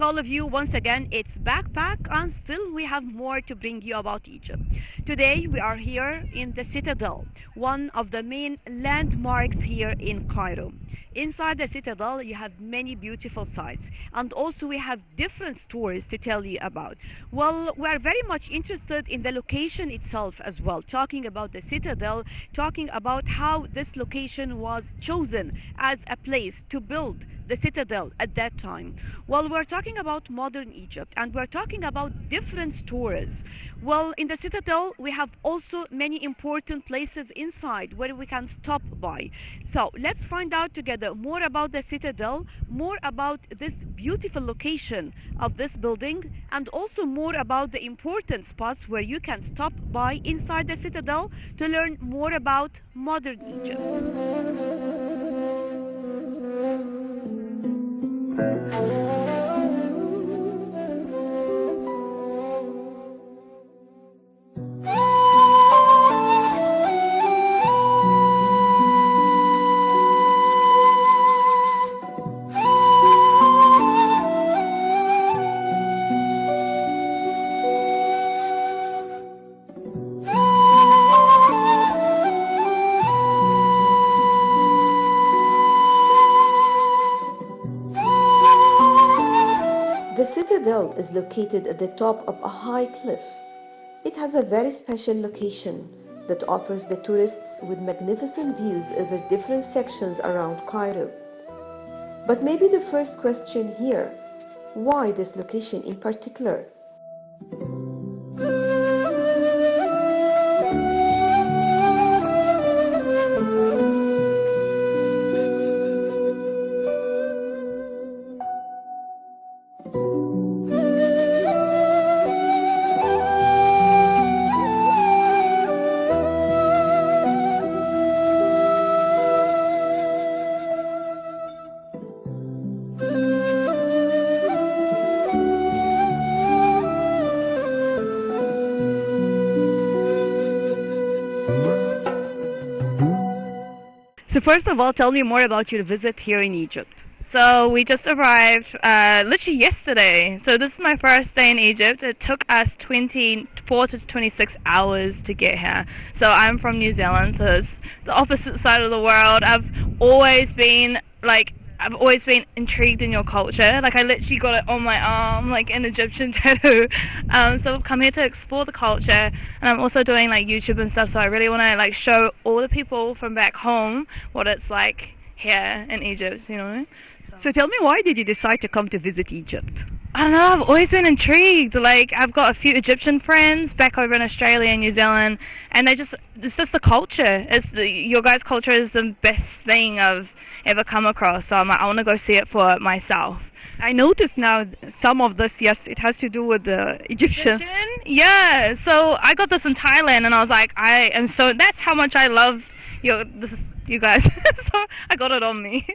all of you. Once again, it's Backpack, and still we have more to bring you about Egypt. Today, we are here in the Citadel, one of the main landmarks here in Cairo. Inside the Citadel, you have many beautiful sights, and also we have different stories to tell you about. Well, we are very much interested in the location itself as well, talking about the Citadel, talking about how this location was chosen as a place to build the citadel at that time. Well, we're talking about modern Egypt and we're talking about different stories. Well, in the citadel, we have also many important places inside where we can stop by. So let's find out together more about the citadel, more about this beautiful location of this building, and also more about the important spots where you can stop by inside the citadel to learn more about modern Egypt. The citadel is located at the top of a high cliff. It has a very special location that offers the tourists with magnificent views over different sections around Cairo. But maybe the first question here, why this location in particular? So first of all, tell me more about your visit here in Egypt. So we just arrived literally yesterday. So this is my first day in Egypt. It took us 24 to 26 hours to get here. So I'm from New Zealand, so it's the opposite side of the world. I've always been intrigued in your culture. Like I literally got it on my arm, like an Egyptian tattoo. So I've come here to explore the culture, and I'm also doing like YouTube and stuff. So I really want to like show all the people from back home what it's like here in Egypt. You know. So tell me, why did you decide to come to visit Egypt? I don't know, I've always been intrigued. Like, I've got a few Egyptian friends back over in Australia and New Zealand, and it's just the culture. Your guys' culture is the best thing I've ever come across. So I'm like, I want to go see it for myself. I noticed now some of this, yes, it has to do with the Egyptian. Yeah, so I got this in Thailand, and I was like, that's how much I love you guys. So I got it on me.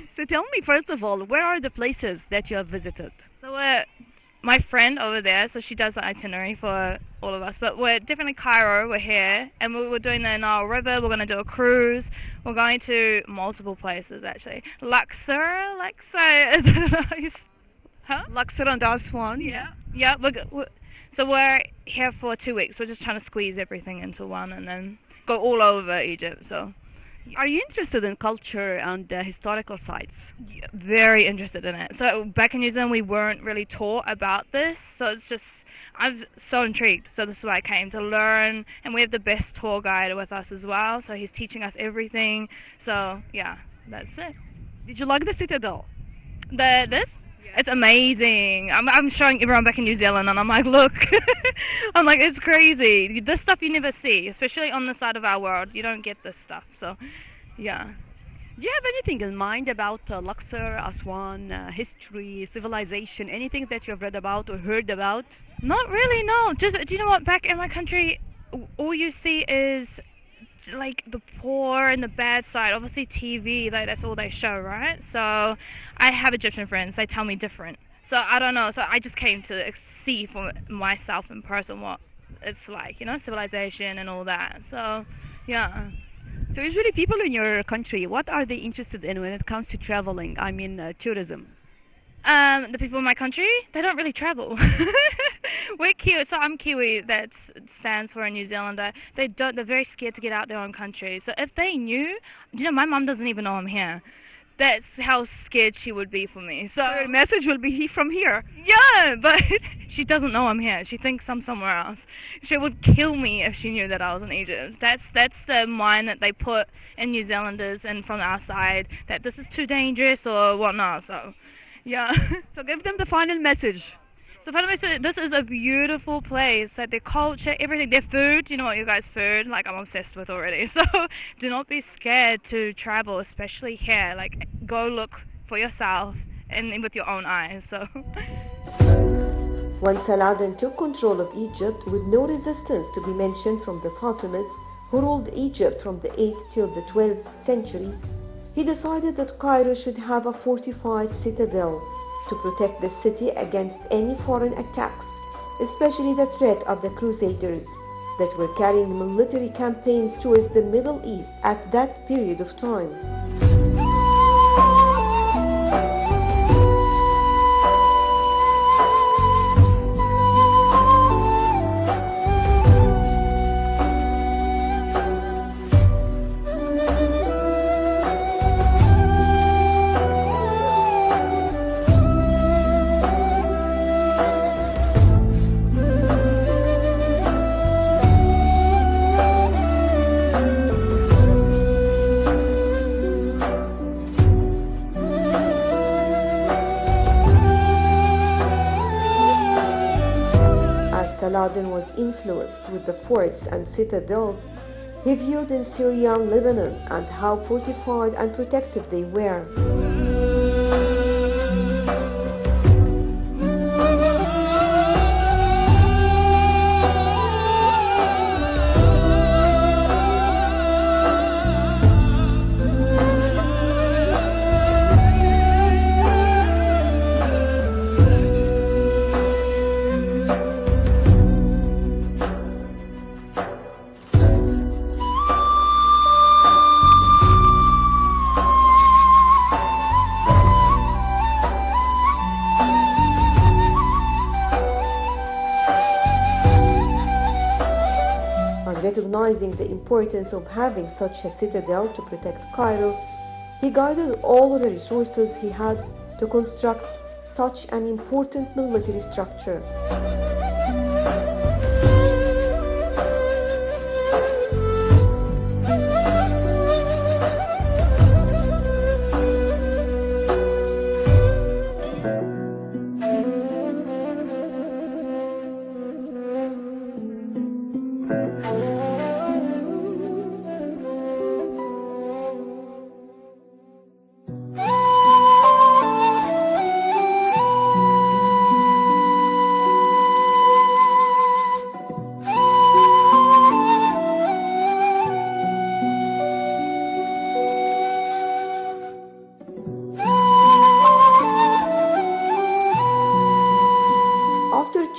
So tell me, first of all, where are the places that you have visited? So my friend over there, so she does the itinerary for all of us, but we're definitely Cairo, we're here, and we're doing the Nile River, we're going to do a cruise, we're going to multiple places actually. Luxor is it nice? Huh? Luxor and Aswan. Yeah, so we're here for 2 weeks. We're just trying to squeeze everything into one and then go all over Egypt. So, are you interested in culture and historical sites? Yeah, very interested in it. So back in New Zealand, we weren't really taught about this. So it's just, I'm so intrigued. So this is why I came to learn. And we have the best tour guide with us as well. So he's teaching us everything. So yeah, that's it. Did you like the Citadel? This? It's amazing. I'm showing everyone back in New Zealand, and I'm like, look. I'm like, it's crazy. This stuff you never see, especially on the side of our world. You don't get this stuff. So, yeah. Do you have anything in mind about Luxor, Aswan, history, civilization, anything that you have read about or heard about? Not really, no. Just, do you know what? Back in my country, all you see is like the poor and the bad side. Obviously TV, like that's all they show, right? So I have Egyptian friends, they tell me different. So I don't know, so I just came to see for myself in person what it's like, you know, civilization and all that. So yeah. So usually people in your country, what are they interested in when it comes to traveling? I mean tourism. The people in my country, they don't really travel. We're Kiwi, so I'm Kiwi. That stands for a New Zealander. They don't. They're very scared to get out their own country. So if they knew, my mum doesn't even know I'm here. That's how scared she would be for me. So Your message will be from here. yeah, but she doesn't know I'm here. She thinks I'm somewhere else. She would kill me if she knew that I was in Egypt. That's the mind that they put in New Zealanders and from our side, that this is too dangerous or whatnot. So yeah. So give them the final message. So Panama City, this is a beautiful place. Like their culture, everything, their food. You know what, you guys' food? Like I'm obsessed with already. So do not be scared to travel, especially here. Like go look for yourself and with your own eyes. So. When Saladin took control of Egypt with no resistance to be mentioned from the Fatimids, who ruled Egypt from the 8th till the 12th century, he decided that Cairo should have a fortified citadel to protect the city against any foreign attacks, especially the threat of the Crusaders that were carrying military campaigns towards the Middle East at that period of time. Saladin was influenced with the forts and citadels he viewed in Syria and Lebanon and how fortified and protected they were. Recognizing the importance of having such a citadel to protect Cairo, he guided all of the resources he had to construct such an important military structure.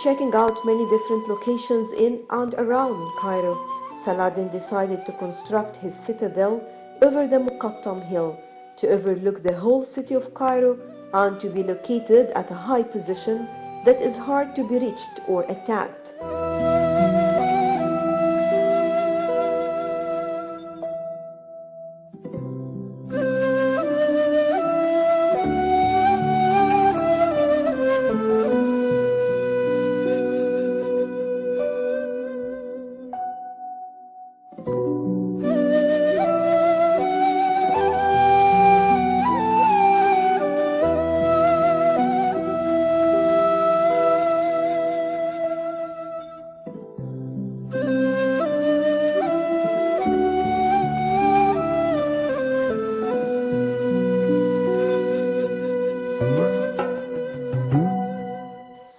Checking out many different locations in and around Cairo, Saladin decided to construct his citadel over the Muqattam Hill to overlook the whole city of Cairo and to be located at a high position that is hard to be reached or attacked.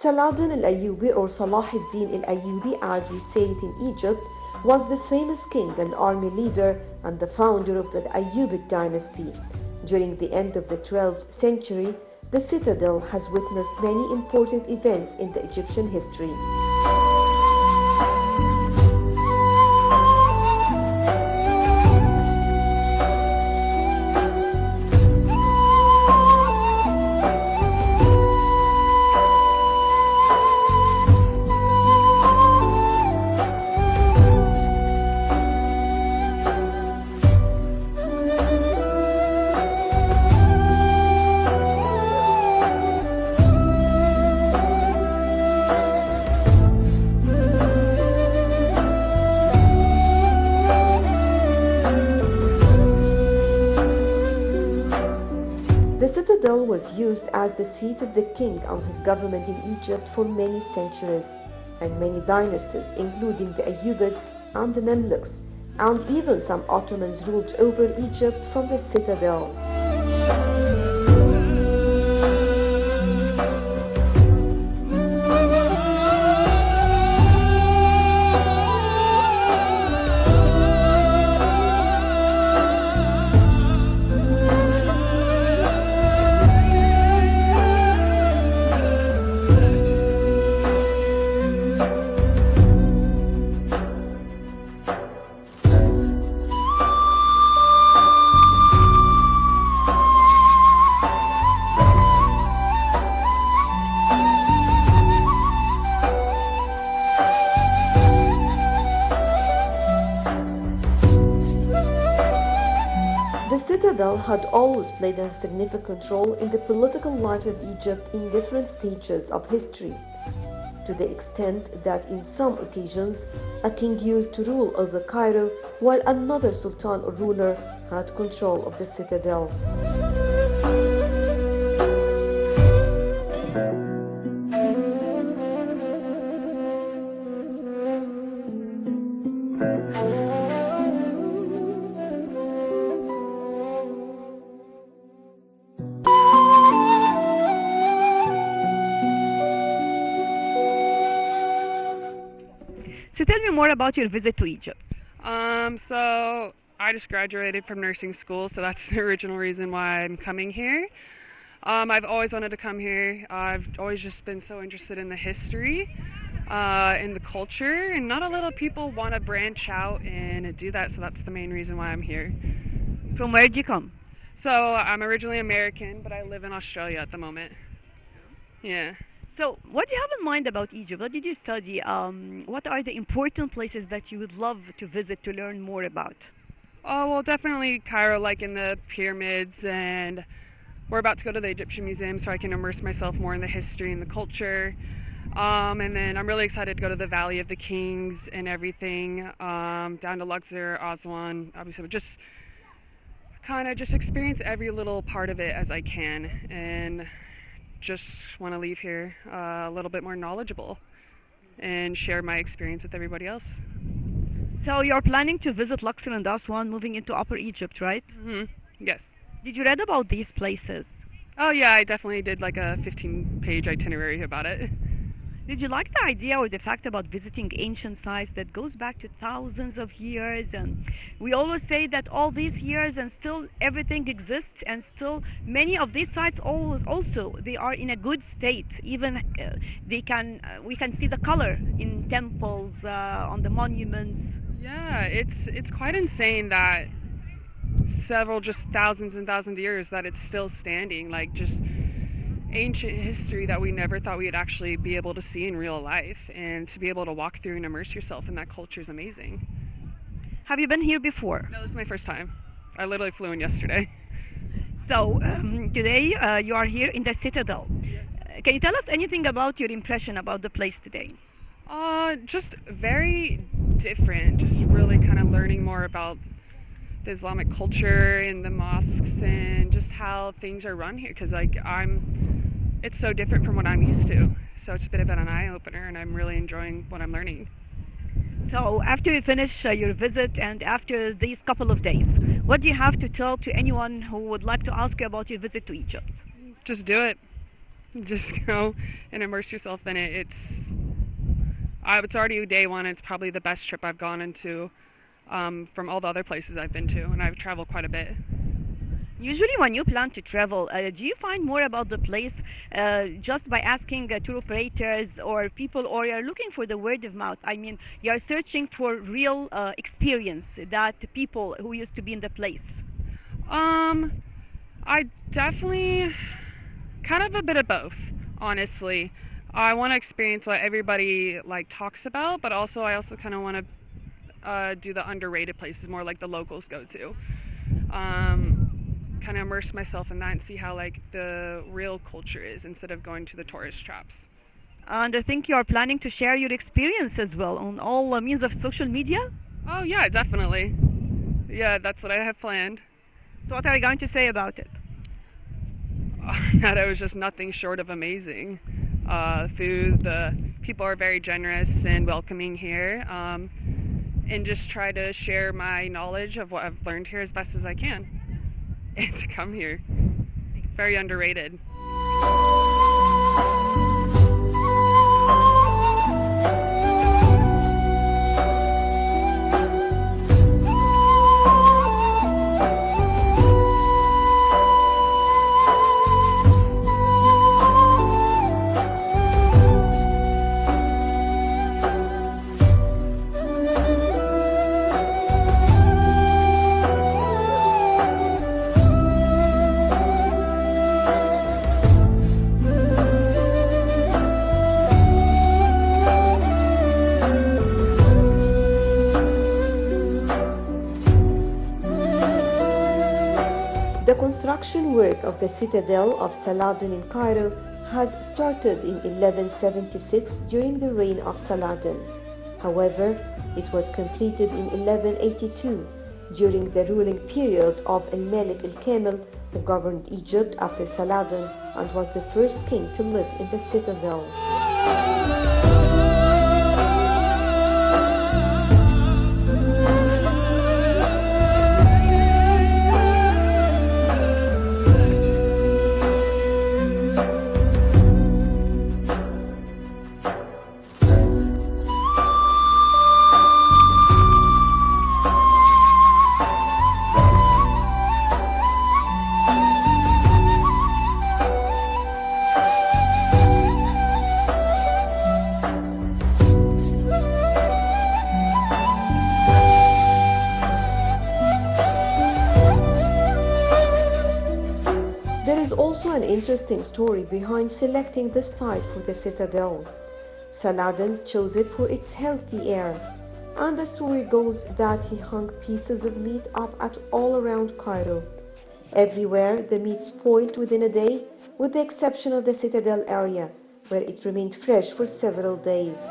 Saladin al-Ayyubi, or Salah ad-Din al-Ayyubi as we say it in Egypt, was the famous king and army leader and the founder of the Ayyubid dynasty. During the end of the 12th century, the citadel has witnessed many important events in the Egyptian history. citadel was used as the seat of the king and his government in Egypt for many centuries, and many dynasties, including the Ayyubids and the Mamluks, and even some Ottomans ruled over Egypt from the citadel. The citadel had always played a significant role in the political life of Egypt in different stages of history, to the extent that in some occasions a king used to rule over Cairo while another sultan or ruler had control of the citadel. So tell me more about your visit to Egypt. So I just graduated from nursing school, so that's the original reason why I'm coming here. I've always wanted to come here. I've always just been so interested in the history, in the culture, and not a lot of people want to branch out and do that, so that's the main reason why I'm here. From where did you come? So I'm originally American, but I live in Australia at the moment. Yeah. So what do you have in mind about Egypt? What did you study? What are the important places that you would love to visit to learn more about? Oh, well, definitely Cairo, like in the pyramids, and we're about to go to the Egyptian Museum so I can immerse myself more in the history and the culture. And then I'm really excited to go to the Valley of the Kings and everything, down to Luxor, Aswan, obviously, just kind of just experience every little part of it as I can, and just want to leave here a little bit more knowledgeable and share my experience with everybody else. So you're planning to visit Luxor and Aswan moving into Upper Egypt, right? Yes. Did you read about these places? Oh yeah, I definitely did like a 15-page itinerary about it. Did you like the idea or the fact about visiting ancient sites that goes back to thousands of years? And we always say that all these years and still everything exists, and still many of these sites always also they are in a good state. Even we can see the color in temples, on the monuments. Yeah, it's quite insane that several just thousands and thousands of years that it's still standing, like just ancient history that we never thought we'd actually be able to see in real life, and to be able to walk through and immerse yourself in that culture is amazing. Have you been here before? No, this is my first time. I literally flew in yesterday. So today you are here in the Citadel. Can you tell us anything about your impression about the place today? Just very different, just really kind of learning more about the Islamic culture and the mosques and just how things are run here, because it's so different from what I'm used to, so it's a bit of an eye-opener, and I'm really enjoying what I'm learning. So after you finish your visit and after these couple of days, what do you have to tell to anyone who would like to ask you about your visit to Egypt? Just do it. Just go and immerse yourself in it. It's already day one. It's probably the best trip I've gone into from all the other places I've been to, and I've traveled quite a bit. Usually when you plan to travel, do you find more about the place just by asking tour operators or people, or you're looking for the word of mouth? I mean, you're searching for real experience that people who used to be in the place. I definitely kind of a bit of both, honestly. I want to experience what everybody talks about, but I also kind of want to do the underrated places, more like the locals go to. Kind of immerse myself in that and see how the real culture is, instead of going to the tourist traps. And I think you are planning to share your experience as well on all means of social media? Oh yeah, definitely. Yeah, that's what I have planned. So what are you going to say about it? that it was just nothing short of amazing. Food, the people are very generous and welcoming here, and just try to share my knowledge of what I've learned here as best as I can and to come here. Very underrated. The construction work of the citadel of Saladin in Cairo has started in 1176 during the reign of Saladin. However, it was completed in 1182 during the ruling period of Al-Malik al-Kamil, who governed Egypt after Saladin and was the first king to live in the citadel. There is also an interesting story behind selecting this site for the citadel. Saladin chose it for its healthy air, and the story goes that he hung pieces of meat up at all around Cairo. Everywhere the meat spoiled within a day, with the exception of the citadel area, where it remained fresh for several days.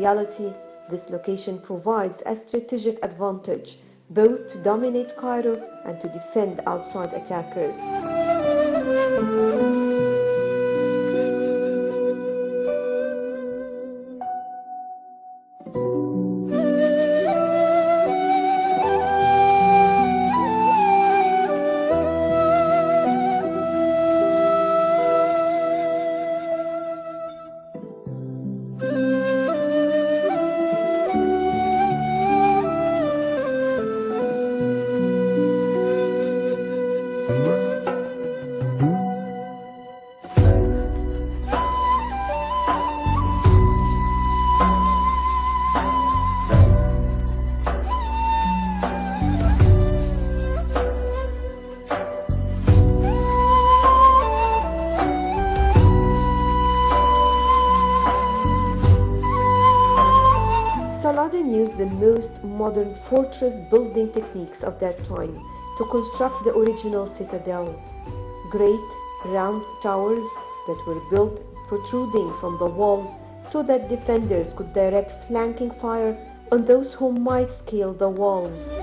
reality, this location provides a strategic advantage, both to dominate Cairo and to defend outside attackers. Saladin used the most modern fortress building techniques of that time to construct the original citadel. Great round towers that were built protruding from the walls so that defenders could direct flanking fire on those who might scale the walls.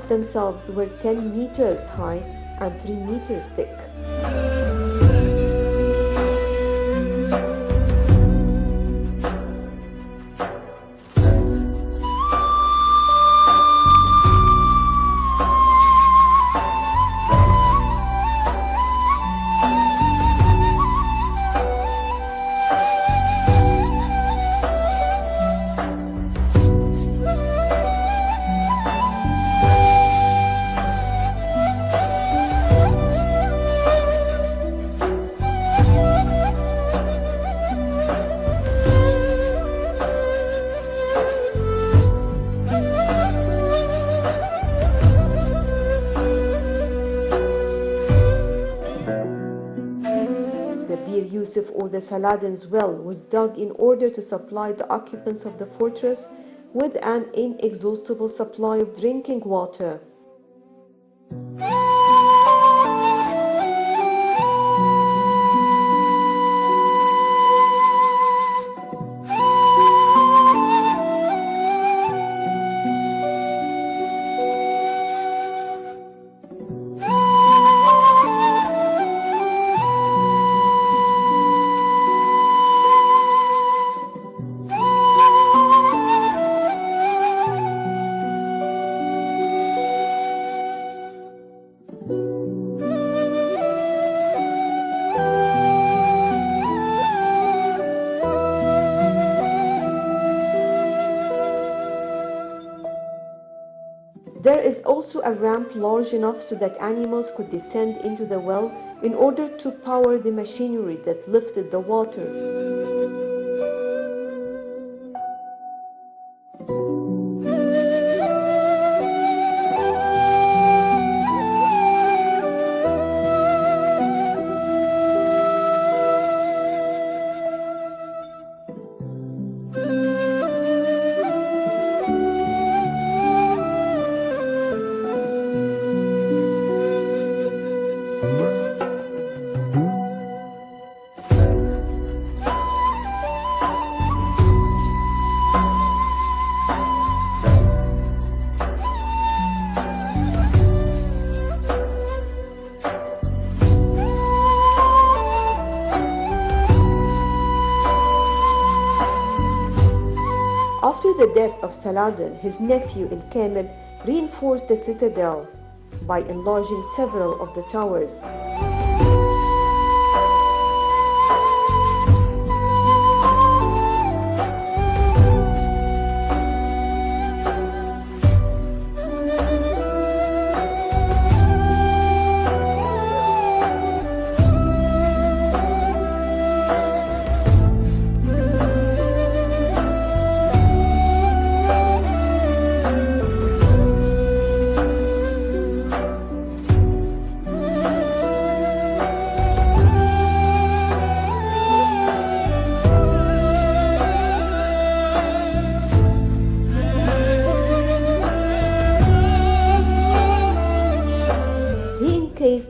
themselves were 10 meters high and 3 meters thick. The Bir Yusuf or the Saladin's well was dug in order to supply the occupants of the fortress with an inexhaustible supply of drinking water. There is also a ramp large enough so that animals could descend into the well in order to power the machinery that lifted the water. After the death of Saladin, his nephew Al-Kamil reinforced the citadel by enlarging several of the towers.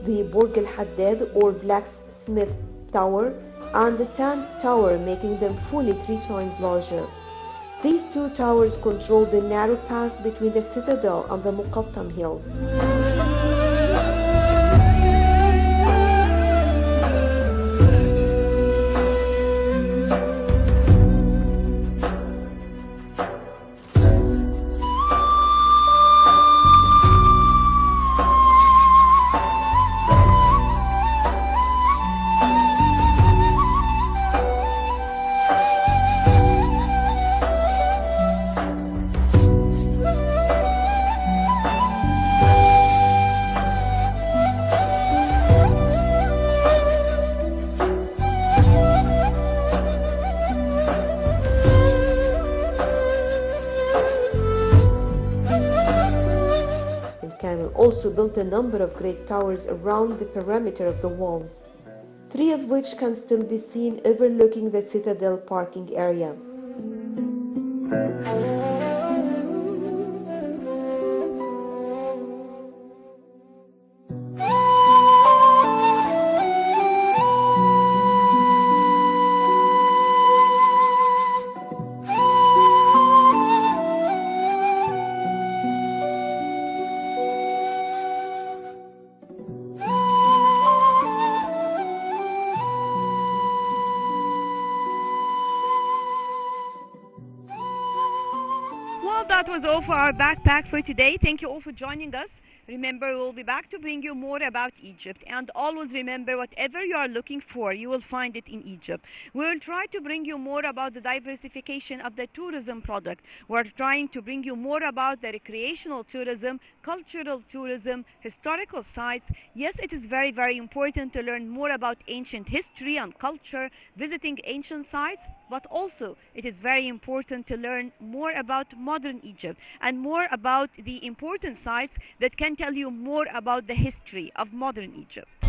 The Burj al-Haddad or blacksmith tower and the sand tower, making them fully 3 times larger. These 2 towers control the narrow pass between the citadel and the Muqattam hills. Al-Kamil also built a number of great towers around the perimeter of the walls, 3 of which can still be seen overlooking the citadel parking area. that was all for our backpack for today. Thank you all for joining us. Remember, we'll be back to bring you more about Egypt. And always remember, whatever you are looking for, you will find it in Egypt. We will try to bring you more about the diversification of the tourism product. We're trying to bring you more about the recreational tourism, cultural tourism, historical sites. Yes, it is very, very important to learn more about ancient history and culture, visiting ancient sites, but also it is very important to learn more about modern Egypt and more about the important sites that can tell you more about the history of modern Egypt.